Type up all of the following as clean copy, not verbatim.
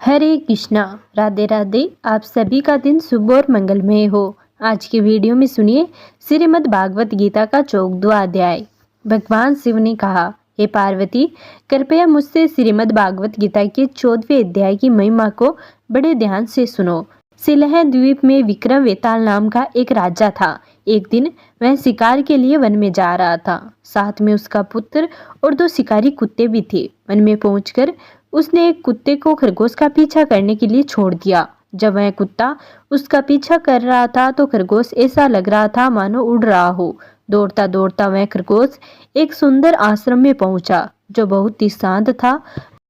हरे कृष्णा। राधे राधे। आप सभी का दिन शुभ और मंगलमय हो। आज के वीडियो में सुनिए श्रीमद् भागवत गीता का 14वां अध्याय। भगवान शिव ने कहा, हे पार्वती, कृपया मुझसे श्रीमद् भागवत गीता के 14वें अध्याय की महिमा को बड़े ध्यान से सुनो। सिलह द्वीप में विक्रम वेताल नाम का एक राजा था। एक दिन वह शिकार के लिए वन में जा रहा था। साथ में उसका पुत्र और 2 शिकारी कुत्ते भी थे। वन में पहुंचकर उसने एक कुत्ते को खरगोश का पीछा करने के लिए छोड़ दिया। जब वह कुत्ता उसका पीछा कर रहा था तो खरगोश ऐसा लग रहा था मानो उड़ रहा हो। दौड़ता दौड़ता वह खरगोश एक सुंदर आश्रम में पहुंचा जो बहुत ही शांत था।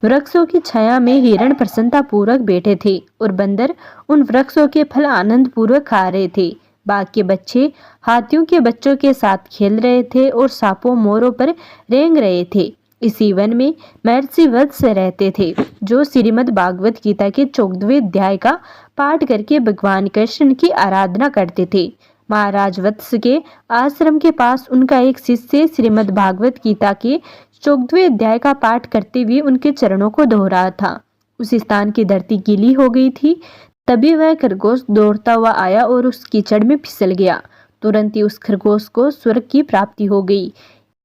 वृक्षों की छाया में हिरण प्रसन्नता पूर्वक बैठे थे और बंदर उन वृक्षों के फल आनंद पूर्वक खा रहे थे। बाघ के बच्चे हाथियों के बच्चों के साथ खेल रहे थे और सांपों मोरों पर रेंग रहे थे। इसी वन में महर्षि वत्स रहते थे जो श्रीमद् भागवत गीता के 14वें अध्याय का पाठ करके भगवान कृष्ण की आराधना करते थे। महाराज वत्स के आश्रम के पास उनका एक शिष्य श्रीमद् भागवत गीता के 14वें अध्याय का पाठ करते हुए उनके चरणों को धो रहा था। उस स्थान की धरती गीली हो गई थी। तभी वह खरगोश दौड़ता हुआ आया और उस कीचड़ में फिसल गया। तुरंत ही उस खरगोश को स्वर्ग की प्राप्ति हो गई।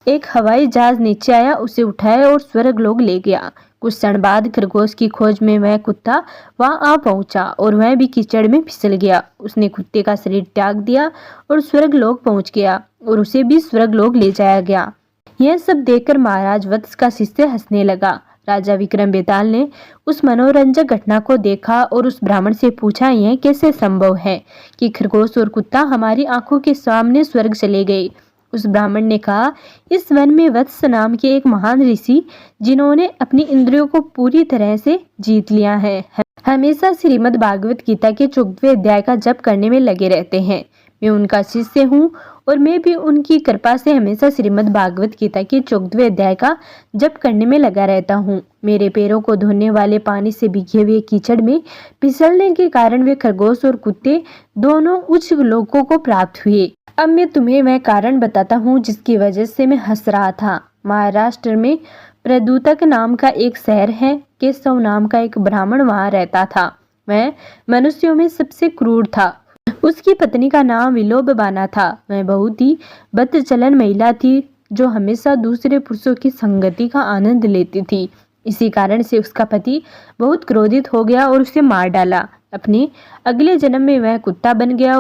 एक हवाई जहाज नीचे आया, उसे उठाया और स्वर्ग लोक ले गया। कुछ क्षण बाद खरगोश की खोज में वह कुत्ता वहां आ पहुंचा और वह भी कीचड़ में फिसल गया। उसने कुत्ते का शरीर त्याग दिया और स्वर्ग लोक पहुंच गया और उसे भी स्वर्ग लोक ले जाया गया। यह सब देखकर महाराज वत्स का शिष्य हंसने लगा। राजा विक्रम बेताल ने उस मनोरंजक घटना को देखा और उस ब्राह्मण से पूछा, यह कैसे संभव है कि खरगोश और कुत्ता हमारी आंखों के सामने स्वर्ग चले गए। उस ब्राह्मण ने कहा, इस वन में वत्स नाम के एक महान ऋषि जिन्होंने अपनी इंद्रियों को पूरी तरह से जीत लिया है, हमेशा श्रीमद् भागवत गीता के 14वें अध्याय का जप करने में लगे रहते हैं। मैं उनका शिष्य हूँ और मैं भी उनकी कृपा से हमेशा श्रीमद् भागवत गीता के 14वें अध्याय का जप करने में लगा रहता हूँ। मेरे पैरों को धोने वाले पानी से भीगे हुए कीचड़ में फिसलने के कारण वे खरगोश और कुत्ते दोनों उच्च लोकों को प्राप्त हुए। अब मैं तुम्हें वह कारण बताता हूँ जिसकी वजह से मैं हंस रहा था। महाराष्ट्र में प्रदूतक नाम का एक शहर है। केशव नाम का एक ब्राह्मण वहां रहता था। वह मनुष्यों में सबसे क्रूर था। उसकी पत्नी का नाम विलोबबाना था। वह बहुत ही बदचलन महिला थी जो हमेशा दूसरे पुरुषों की संगति का आनंद लेती थी। इसी कारण से उसका पति बहुत क्रोधित हो गया और उसे मार डाला। अपने अगले जन्म में वह कुत्ता बन गया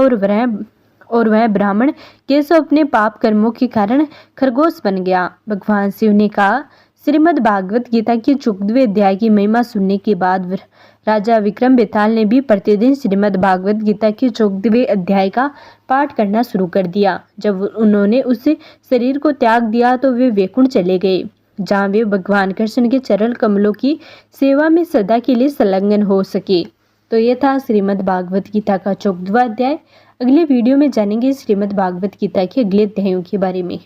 और वह ब्राह्मण केशव अपने पाप कर्मों के कारण खरगोश बन गया। भगवान शिव ने कहा, श्रीमद् भागवत गीता के 14वें अध्याय की महिमा सुनने के बाद राजा विक्रम बेताल ने भी प्रतिदिन श्रीमद् भागवत गीता के 14वें अध्याय का पाठ करना शुरू कर दिया। जब उन्होंने उस शरीर को त्याग दिया तो वे वैकुंठ चले गए, जहाँ वे भगवान कृष्ण के चरण कमलों की सेवा में सदा के लिए संलग्न हो सके। तो यह था श्रीमद् भागवत गीता का 14वां अध्याय। अगले वीडियो में जानेंगे श्रीमद् भागवत गीता के अगले अध्यायों के बारे में।